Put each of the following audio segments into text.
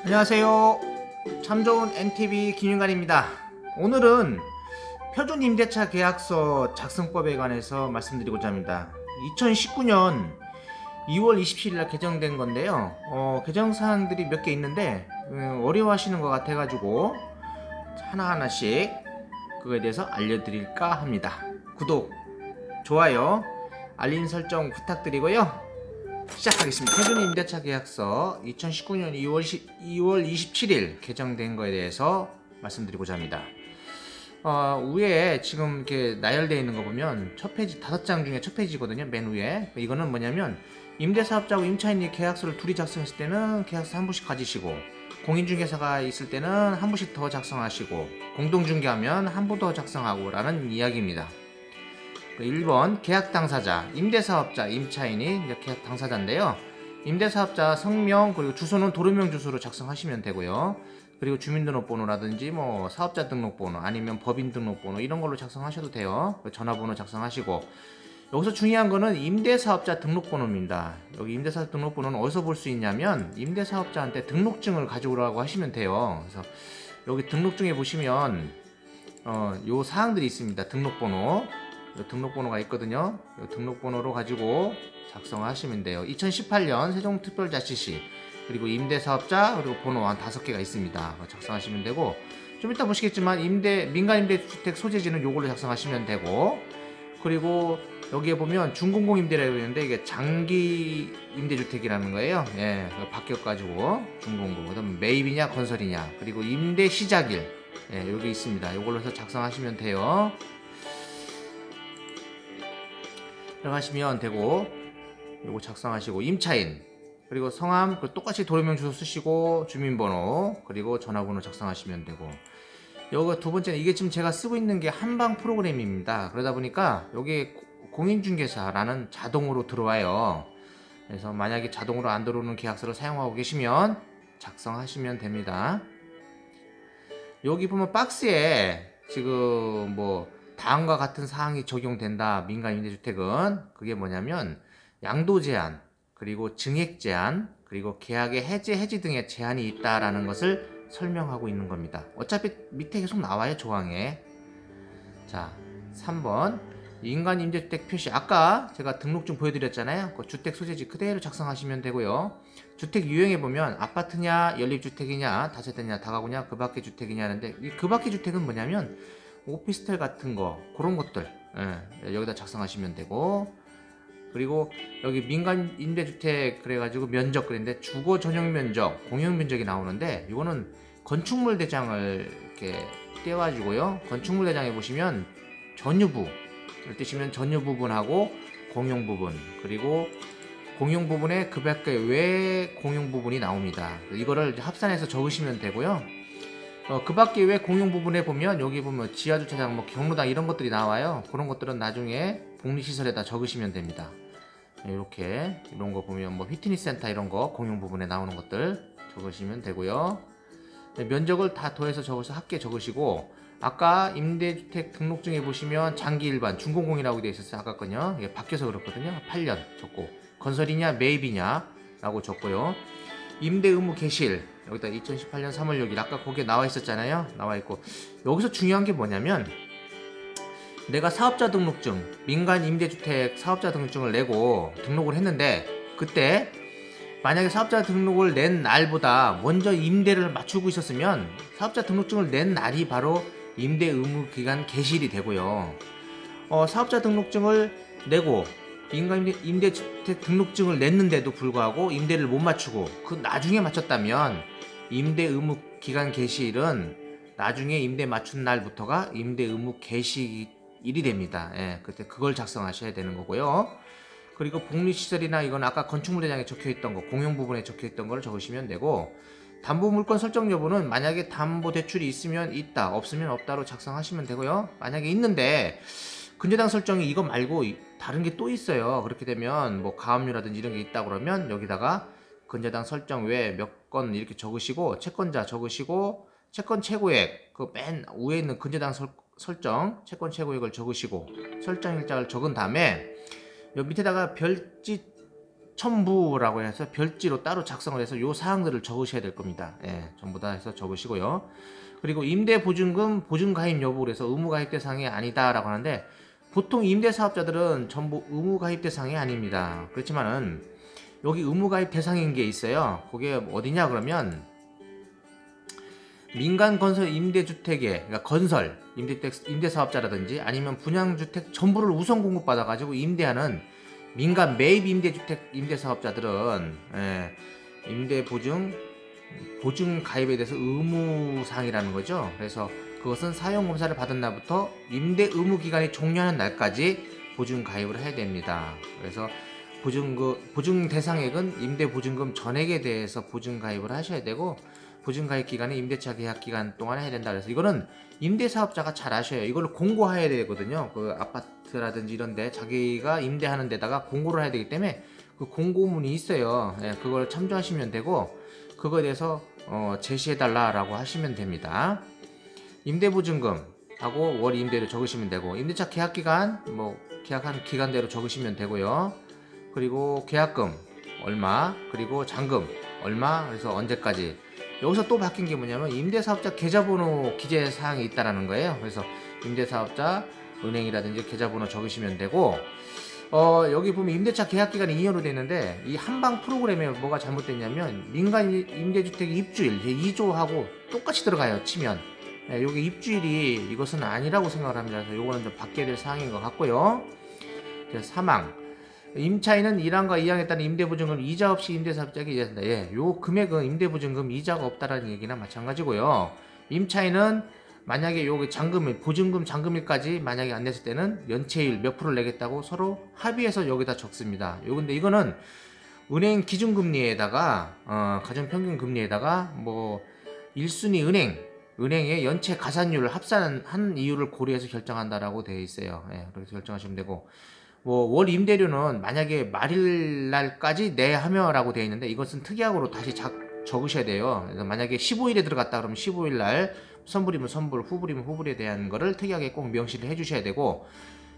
안녕하세요. 참 좋은 NTV 김윤관입니다. 오늘은 표준 임대차 계약서 작성법에 관해서 말씀드리고자 합니다. 2019년 2월 27일 날 개정된 건데요. 개정 사항들이 몇 개 있는데 어려워하시는 것 같아가지고 하나하나씩 그거에 대해서 알려드릴까 합니다. 구독, 좋아요, 알림 설정 부탁드리고요. 시작하겠습니다. 표준 임대차 계약서 2019년 2월 27일 개정된 거에 대해서 말씀드리고자 합니다. 위에 지금 이렇게 나열되어 있는 거 보면 첫 페이지 5장 중에 첫 페이지거든요. 맨 위에. 이거는 뭐냐면 임대사업자하고 임차인이 계약서를 둘이 작성했을 때는 계약서 한 부씩 가지시고, 공인중개사가 있을 때는 한 부씩 더 작성하시고, 공동중개하면 한 부 더 작성하고 라는 이야기입니다. 1번 계약 당사자, 임대사업자, 임차인이 계약 당사자인데요. 임대사업자 성명 그리고 주소는 도로명 주소로 작성하시면 되고요. 그리고 주민등록번호라든지 뭐 사업자 등록번호 아니면 법인 등록번호 이런 걸로 작성하셔도 돼요. 전화번호 작성하시고, 여기서 중요한 거는 임대사업자 등록번호입니다. 여기 임대사업자 등록번호는 어디서 볼 수 있냐면 임대사업자한테 등록증을 가져오라고 하시면 돼요. 그래서 여기 등록증에 보시면 요 사항들이 있습니다. 등록번호가 있거든요. 이 등록번호로 가지고 작성하시면 돼요. 2018년 세종특별자치시 그리고 임대사업자 그리고 번호 한 5개가 있습니다. 작성하시면 되고, 좀 이따 보시겠지만 민간임대주택 소재지는 요걸로 작성하시면 되고, 그리고 여기에 보면 준공공임대라고 있는데 이게 장기 임대주택이라는 거예요. 예, 바뀌어가지고 준공공, 그다음 매입이냐 건설이냐, 그리고 임대 시작일, 예, 여기 있습니다. 요걸로 해서 작성하시면 돼요. 들어가시면 되고, 요거 작성하시고, 임차인 그리고 성함 똑같이 도로명 주소 쓰시고, 주민번호 그리고 전화번호 작성하시면 되고, 요거 두 번째는 이게 지금 제가 쓰고 있는 게 한방 프로그램입니다. 그러다 보니까 여기 공인중개사라는 자동으로 들어와요. 그래서 만약에 자동으로 안 들어오는 계약서를 사용하고 계시면 작성하시면 됩니다. 여기 보면 박스에 지금 뭐 다음과 같은 사항이 적용된다. 민간임대주택은 그게 뭐냐면 양도 제한, 그리고 증액 제한, 그리고 계약의 해지 등의 제한이 있다라는 것을 설명하고 있는 겁니다. 어차피 밑에 계속 나와요, 조항에. 자, 3번 인간임대주택 표시. 아까 제가 등록증 보여드렸잖아요. 그 주택 소재지 그대로 작성하시면 되고요. 주택 유형에 보면 아파트냐, 연립주택이냐, 다세대냐, 다가구냐, 그 밖의 주택이냐 하는데, 이 그 밖의 주택은 뭐냐면 오피스텔 같은 거, 그런 것들, 예, 여기다 작성하시면 되고, 그리고 여기 민간 임대주택 그래가지고 면적 그랬는데 주거 전용 면적, 공용 면적이 나오는데, 이거는 건축물 대장을 이렇게 떼가지고요. 건축물 대장에 보시면 전유부, 이럴 뜨시면 전유 부분하고 공용 부분, 그리고 공용 부분에 그 밖에 외 공용 부분이 나옵니다. 이거를 합산해서 적으시면 되고요. 그 밖에 왜 공용 부분에 보면 여기 보면 지하주차장, 뭐 경로당 이런 것들이 나와요. 그런 것들은 나중에 복리시설에다 적으시면 됩니다. 이렇게 이런 거 보면 뭐 피트니스 센터 이런 거 공용 부분에 나오는 것들 적으시면 되고요. 면적을 다 더해서 적어서 합계 적으시고, 아까 임대주택 등록증에 보시면 장기 일반 준공공이라고 되어 있었어요. 아까 거요. 이게 바뀌어서 그렇거든요. 8년 적고, 건설이냐 매입이냐 라고 적고요. 임대 의무 개시일 여기다 2018년 3월 6일 아까 거기에 나와 있었잖아요. 나와 있고, 여기서 중요한 게 뭐냐면 내가 사업자 등록증, 민간 임대주택 사업자 등록증을 내고 등록을 했는데, 그때 만약에 사업자 등록을 낸 날보다 먼저 임대를 맞추고 있었으면 사업자 등록증을 낸 날이 바로 임대 의무 기간 개시일이 되고요. 사업자 등록증을 내고 민간 임대주택 등록증을 냈는데도 불구하고 임대를 못 맞추고 그 나중에 맞췄다면 임대 의무 기간 개시일은 나중에 임대 맞춘 날부터가 임대 의무 개시일이 됩니다. 예, 그때 그걸 작성하셔야 되는 거고요. 그리고 복리시설이나 이건 아까 건축물 대장에 적혀있던 거, 공용 부분에 적혀있던 걸 적으시면 되고, 담보물건 설정 여부는 만약에 담보대출이 있으면 있다, 없으면 없다로 작성하시면 되고요. 만약에 있는데 근저당 설정이 이거 말고 다른 게 또 있어요. 그렇게 되면 뭐 가압류라든지 이런 게 있다 그러면 여기다가 근저당 설정 외에 몇 건 이렇게 적으시고, 채권자 적으시고, 채권 최고액 그 맨 위에 있는 근저당 설정 채권 최고액을 적으시고 설정 일자를 적은 다음에 요 밑에다가 별지 첨부라고 해서 별지로 따로 작성을 해서 요 사항들을 적으셔야 될 겁니다. 예, 전부 다 해서 적으시고요. 그리고 임대보증금 보증가입 여부 그래서 의무가입 대상이 아니다라고 하는데 보통 임대사업자들은 전부 의무가입 대상이 아닙니다. 그렇지만은 여기 의무가입 대상인 게 있어요. 그게 어디냐 그러면 민간건설 임대주택에 그러니까 건설 임대사업자라든지 아니면 분양주택 전부를 우선 공급받아 가지고 임대하는 민간 매입 임대주택 임대사업자들은 임대보증 보증 가입에 대해서 의무사항이라는 거죠. 그래서 그것은 사용검사를 받은 날부터 임대 의무 기간이 종료하는 날까지 보증 가입을 해야 됩니다. 그래서 보증 대상액은 임대보증금 전액에 대해서 보증 가입을 하셔야 되고 보증 가입 기간은 임대차 계약 기간 동안 해야 된다. 그래서 이거는 임대사업자가 잘 아셔요. 이걸 공고해야 되거든요. 그 아파트라든지 이런데 자기가 임대하는 데다가 공고를 해야 되기 때문에 그 공고문이 있어요. 그걸 참조하시면 되고 그거에 대해서 제시해달라라고 하시면 됩니다. 임대보증금 하고 월 임대료 적으시면 되고 임대차 계약기간 뭐 계약한 기간대로 적으시면 되고요. 그리고 계약금 얼마 그리고 잔금 얼마 그래서 언제까지 여기서 또 바뀐 게 뭐냐면 임대사업자 계좌번호 기재사항이 있다라는 거예요. 그래서 임대사업자 은행이라든지 계좌번호 적으시면 되고 여기 보면 임대차 계약기간이 2년으로 되어 있는데 이 한방 프로그램에 뭐가 잘못됐냐면 민간 임대주택 입주일 2조하고 똑같이 들어가요. 치면 요게 입주일이 이것은 아니라고 생각을 합니다. 그래서 요거는 좀 바뀌어야 될 사항인 것 같고요. 사망 임차인은 1항과 2항에 따른 임대보증금 이자 없이 임대사업자에게 이자한다. 요 금액은 임대보증금 이자가 없다라는 얘기나 마찬가지고요. 임차인은 만약에 요게 잔금일 보증금 잔금일까지 만약에 안 냈을 때는 연체율 몇 프로를 내겠다고 서로 합의해서 여기다 적습니다. 근데 이거는 은행 기준금리에다가 가정평균금리에다가 뭐 1순위 은행의 연체 가산율을 합산한 이유를 고려해서 결정한다라고 되어 있어요. 그렇게 결정하시면 되고 뭐 월 임대료는 만약에 말일날까지 내하며라고 되어 있는데 이것은 특약으로 다시 적으셔야 돼요. 그래서 만약에 15일에 들어갔다 그러면 15일날 선불이면 선불, 후불이면 후불에 대한 거를 특약에 꼭 명시를 해주셔야 되고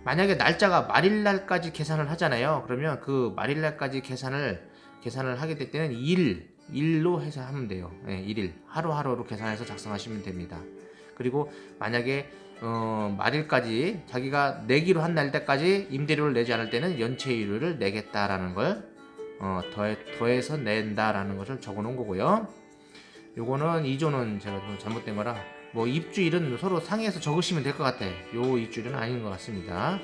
만약에 날짜가 말일날까지 계산을 하잖아요. 그러면 그 말일날까지 계산을 하게 될 때는 1일로 해서 하면 돼요. 1일 하루하루로 계산해서 작성하시면 됩니다. 그리고 만약에 말일까지 자기가 내기로 한 날짜까지 임대료를 내지 않을 때는 연체율을 내겠다라는 걸 더해서 낸다라는 것을 적어 놓은 거고요. 요거는 2조는 제가 좀 잘못된 거라 뭐 입주일은 서로 상의해서 적으시면 될 것 같아요. 요 입주일은 아닌 것 같습니다.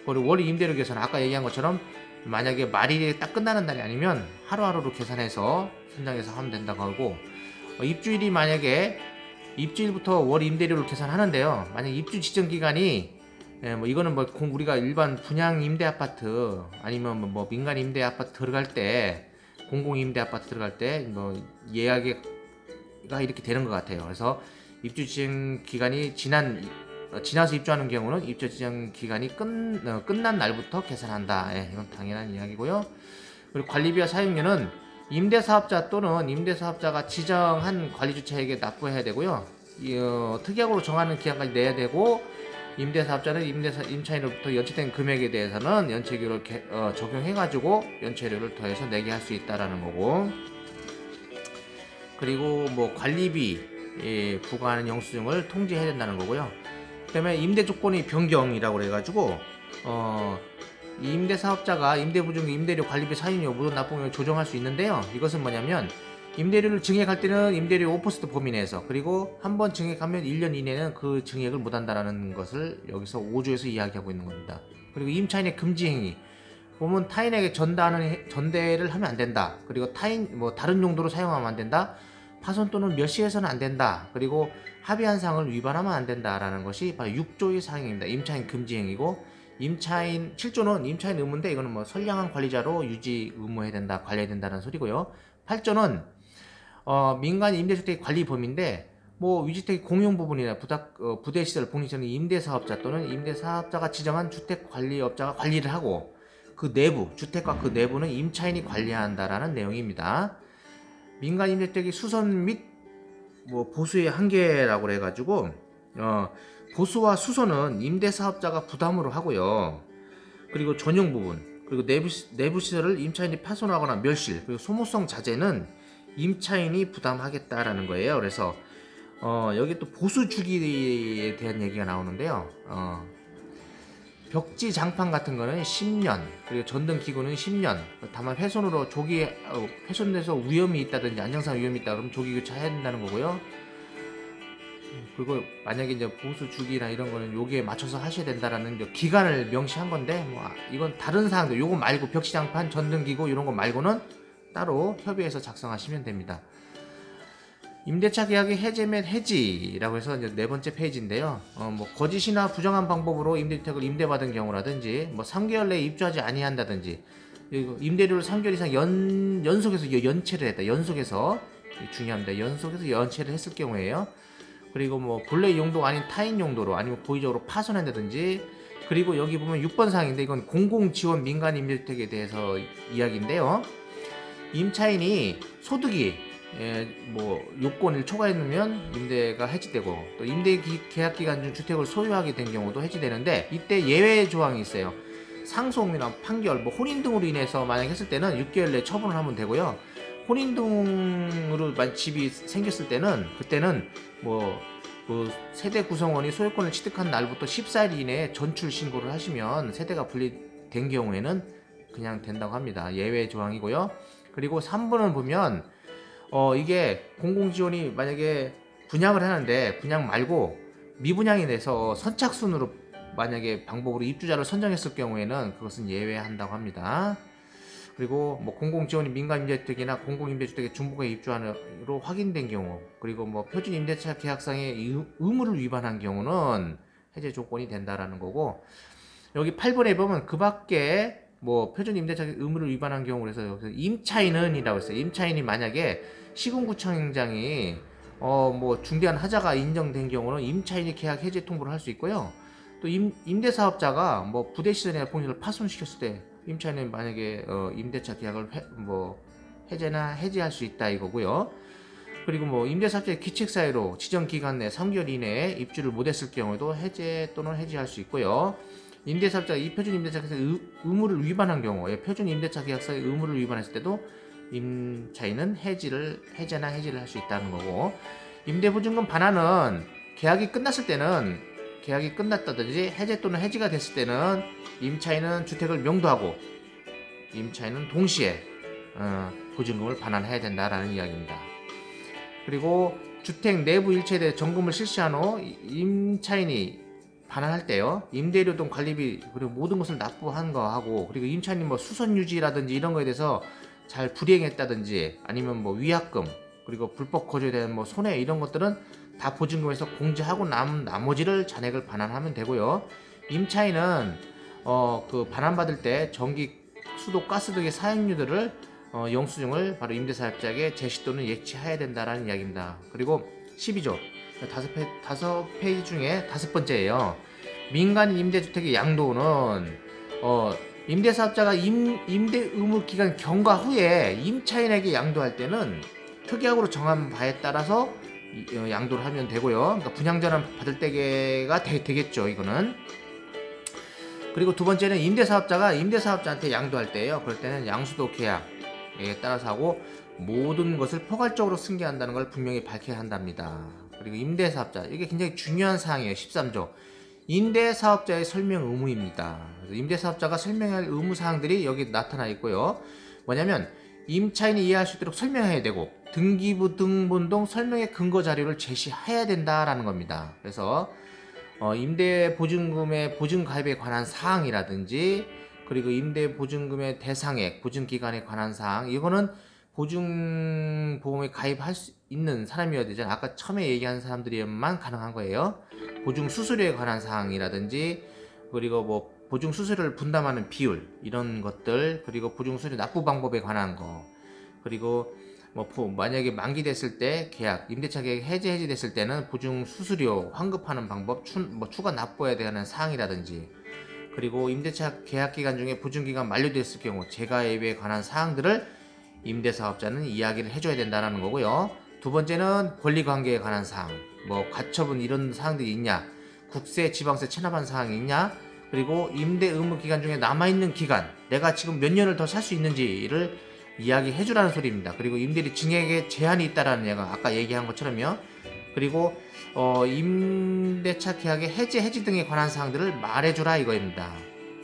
그리고 월 임대료 계산 아까 얘기한 것처럼 만약에 말일이 딱 끝나는 날이 아니면 하루하루로 계산해서 선정해서 하면 된다고 하고 입주일이 만약에 입주일부터 월 임대료를 계산하는데요. 만약 입주 지정 기간이 뭐 이거는 뭐 우리가 일반 분양 임대 아파트 아니면 뭐 민간 임대 아파트 들어갈 때 공공 임대 아파트 들어갈 때 뭐 예약가 이렇게 되는 것 같아요. 그래서 입주 지정 기간이 지나서 입주하는 경우는 입주 지정 기간이 끝난 날부터 계산한다. 이건 당연한 이야기고요. 그리고 관리비와 사용료는 임대사업자 또는 임대사업자가 지정한 관리주체에게 납부해야 되고요. 특약으로 정하는 기간까지 내야 되고 임대사업자는 임차인으로부터 연체된 금액에 대해서는 연체료를 적용해가지고 연체료를 더해서 내게 할 수 있다라는 거고 그리고 뭐 관리비 부과하는 영수증을 통지해야 된다는 거고요. 그 다음에 임대조건의 변경이라고 해가지고 임대사업자가 임대보증금, 임대료, 관리비, 사용료, 모든 납부금을 조정할 수 있는데요. 이것은 뭐냐면 임대료를 증액할 때는 임대료 5% 범위 내에서 그리고 한번 증액하면 1년 이내는 그 증액을 못한다라는 것을 여기서 5조에서 이야기하고 있는 겁니다. 그리고 임차인의 금지행위 보면 타인에게 전대를 하면 안 된다. 그리고 다른 용도로 사용하면 안 된다. 파손 또는 멸시해서는 안 된다. 그리고 합의한 사항을 위반하면 안 된다라는 것이 바로 6조의 사항입니다. 임차인 금지행위고 7조는 임차인 의무인데 이거는 뭐 선량한 관리자로 유지 의무해야 된다, 관리해야 된다는 소리고요. 8조는 민간 임대주택 관리 범위인데 뭐 위주택 공용 부분이나 부대시설, 복리시설 임대사업자 또는 임대사업자가 지정한 주택관리업자가 관리를 하고 그 내부, 주택과 그 내부는 임차인이 관리한다라는 내용입니다. 민간 임대주택의 수선 및 뭐 보수의 한계라고 해가지고 보수와 수선은 임대사업자가 부담으로 하고요. 그리고 전용 부분, 그리고 내부 시설을 임차인이 파손하거나 멸실, 그리고 소모성 자재는 임차인이 부담하겠다라는 거예요. 그래서 여기 또 보수 주기에 대한 얘기가 나오는데요. 벽지 장판 같은 거는 10년, 그리고 전등 기구는 10년. 다만 훼손으로 훼손돼서 위험이 있다든지 안정상 위험이 있다 그러면 조기 교체해야 된다는 거고요. 그리고 만약에 이제 보수 주기나 이런 거는 여기에 맞춰서 하셔야 된다라는 기간을 명시한 건데, 뭐 이건 다른 사항들, 요거 말고 벽지 장판, 전등 기구 이런 거 말고는 따로 협의해서 작성하시면 됩니다. 임대차 계약의 해제 및 해지라고 해서 이제 네 번째 페이지인데요. 뭐 거짓이나 부정한 방법으로 임대주택을 임대받은 경우라든지, 뭐 3개월 내에 입주하지 아니한다든지, 임대료를 3개월 이상 연속해서 연체를 했다. 연속해서 중요합니다. 연속해서 연체를 했을 경우에요. 그리고 뭐 본래 용도가 아닌 타인 용도로 아니면 고의적으로 파손한다든지. 그리고 여기 보면 6번 사항인데 이건 공공지원 민간 임대주택에 대해서 이야기인데요. 임차인이 소득이 뭐 요건을 초과해 놓으면 임대가 해지되고, 또 임대 계약 기간 중 주택을 소유하게 된 경우도 해지되는데, 이때 예외 조항이 있어요. 상속이나 판결, 뭐 혼인 등으로 인해서 만약 했을 때는 6개월 내에 처분을 하면 되고요. 혼인 등으로 집이 생겼을 때는, 그때는 뭐 그 세대 구성원이 소유권을 취득한 날부터 14일 이내에 전출 신고를 하시면 세대가 분리된 경우에는 그냥 된다고 합니다. 예외 조항이고요. 그리고 3번을 보면 이게 공공지원이 만약에 분양을 하는데 분양 말고 미분양이 돼서 선착순으로 만약에 방법으로 입주자를 선정했을 경우에는 그것은 예외한다고 합니다. 그리고 뭐 공공지원이 민간임대주택이나 공공임대주택의 중부가에 입주하는으로 확인된 경우, 그리고 뭐 표준 임대차 계약상의 의무를 위반한 경우는 해제 조건이 된다라는 거고, 여기 8번에 보면 그 밖에 뭐 표준 임대차 의무를 위반한 경우, 그래서 여기서 임차인은 이라고 했어요. 임차인이 만약에 시군구청장이 뭐 중대한 하자가 인정된 경우는 임차인이 계약 해제 통보를 할 수 있고요. 또 임대사업자가 뭐 부대시설이나 공유를 파손시켰을 때 임차인은 만약에 임대차 계약을 해제나 해지할 수 있다 이거고요. 그리고 뭐 임대사업자의 기책 사유로 지정 기간 내 3개월 이내에 입주를 못했을 경우에도 해제 또는 해지할 수 있고요. 임대사업자가 이 표준 임대차 계약서의 의무를 위반한 경우에 표준 임대차 계약서의 의무를 위반했을 때도 임차인은 해제나 해지를 할 수 있다는 거고, 임대보증금 반환은 계약이 끝났다든지 해제 또는 해지가 됐을 때는 임차인은 주택을 명도하고 임차인은 동시에 보증금을 반환해야 된다라는 이야기입니다. 그리고 주택 내부 일체에 대해 점검을 실시한 후 임차인이 반환할 때요, 임대료 등 관리비 그리고 모든 것을 납부한 거하고, 그리고 임차인이 뭐 수선 유지라든지 이런 거에 대해서 잘 불이행했다든지 아니면 뭐 위약금 그리고 불법 거주에 대한 뭐 손해 이런 것들은 다 보증금에서 공제하고 나머지를 잔액을 반환하면 되고요. 임차인은 그 반환받을 때 전기, 수도, 가스 등의 사용료들을 영수증을 바로 임대사업자에게 제시 또는 예치해야 된다라는 이야기입니다. 그리고 12조 5페이지 중에 5번째예요. 민간 임대주택의 양도는 임대사업자가 임대 의무 기간 경과 후에 임차인에게 양도할 때는 특약으로 정한 바에 따라서 양도를 하면 되고요. 그러니까 분양전환 받을 때가 되겠죠, 이거는. 그리고 두 번째는 임대사업자가 임대사업자한테 양도할 때예요. 그럴 때는 양수도 계약에 따라서 하고 모든 것을 포괄적으로 승계한다는 걸 분명히 밝혀야 한답니다. 그리고 임대사업자, 이게 굉장히 중요한 사항이에요. 13조 임대사업자의 설명 의무입니다. 그래서 임대사업자가 설명할 의무사항들이 여기 나타나 있고요. 뭐냐면 임차인이 이해할 수 있도록 설명해야 되고, 등기부 등본등 설명의 근거 자료를 제시해야 된다라는 겁니다. 그래서 임대보증금의 보증가입에 관한 사항이라든지, 그리고 임대보증금의 대상액, 보증기간에 관한 사항, 이거는 보증보험에 가입할 수 있는 사람이어야 되잖아요. 아까 처음에 얘기한 사람들이만 가능한 거예요. 보증수수료에 관한 사항이라든지, 그리고 뭐 보증수수료를 분담하는 비율 이런 것들, 그리고 보증수수료 납부 방법에 관한 거, 그리고 뭐 만약에 만기됐을 때 계약, 임대차 계약 해지됐을 때는 보증수수료 환급하는 방법, 추가 납부해야 되는 사항이라든지, 그리고 임대차 계약 기간 중에 보증기간 만료됐을 경우 재가입에 관한 사항들을 임대사업자는 이야기를 해줘야 된다는 거고요. 두 번째는 권리관계에 관한 사항, 뭐 가처분 이런 사항들이 있냐, 국세, 지방세 체납한 사항이 있냐, 그리고 임대 의무 기간 중에 남아있는 기간, 내가 지금 몇 년을 더 살 수 있는지를 이야기해 주라는 소리입니다. 그리고 임대료 증액에 제한이 있다라는 얘가 아까 얘기한 것처럼요. 그리고 임대차 계약의 해지 등에 관한 사항들을 말해주라 이거입니다.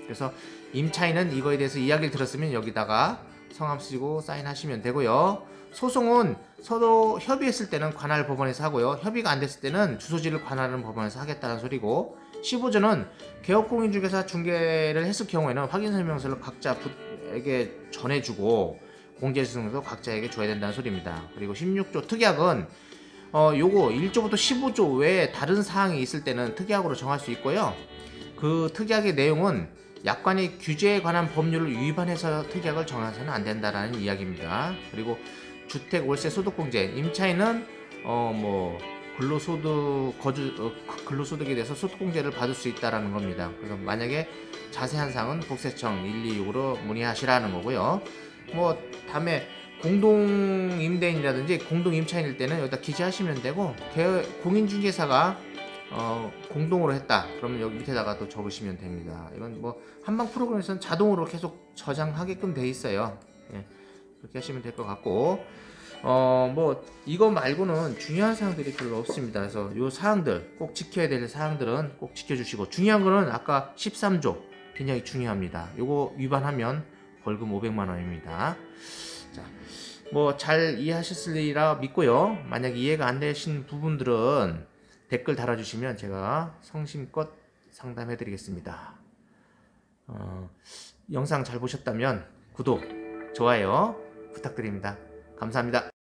그래서 임차인은 이거에 대해서 이야기를 들었으면 여기다가 성함 쓰고 사인하시면 되고요. 소송은 서로 협의했을 때는 관할 법원에서 하고요. 협의가 안 됐을 때는 주소지를 관할하는 법원에서 하겠다는 소리고, 15조는 개업공인중개사 중개를 했을 경우에는 확인설명서를 각자에게 전해주고 공제수증도 각자에게 줘야 된다는 소리입니다. 그리고 16조 특약은 요거 1조부터 15조 외에 다른 사항이 있을 때는 특약으로 정할 수 있고요. 그 특약의 내용은 약관의 규제에 관한 법률을 위반해서 특약을 정해서는 안 된다라는 이야기입니다. 그리고 주택 월세 소득공제, 임차인은 근로소득에 대해서 소득공제를 받을 수 있다라는 겁니다. 그래서 만약에 자세한 사항은 국세청 126으로 문의하시라는 거고요. 다음에 공동임대인이라든지 공동임차인일 때는 여기다 기재하시면 되고, 공인중개사가 공동으로 했다 그러면 여기 밑에다가 또 적으시면 됩니다. 이건 한방 프로그램에서는 자동으로 계속 저장하게끔 돼 있어요. 예, 그렇게 하시면 될 것 같고, 이거 말고는 중요한 사항들이 별로 없습니다. 그래서 요 사항들 꼭 지켜야 될 사항들은 꼭 지켜주시고, 중요한 거는 아까 13조 굉장히 중요합니다. 요거 위반하면 벌금 500만 원입니다. 자, 잘 이해하셨으리라 믿고요. 만약 이해가 안 되신 부분들은 댓글 달아주시면 제가 성심껏 상담해 드리겠습니다. 영상 잘 보셨다면 구독, 좋아요 부탁드립니다. 감사합니다.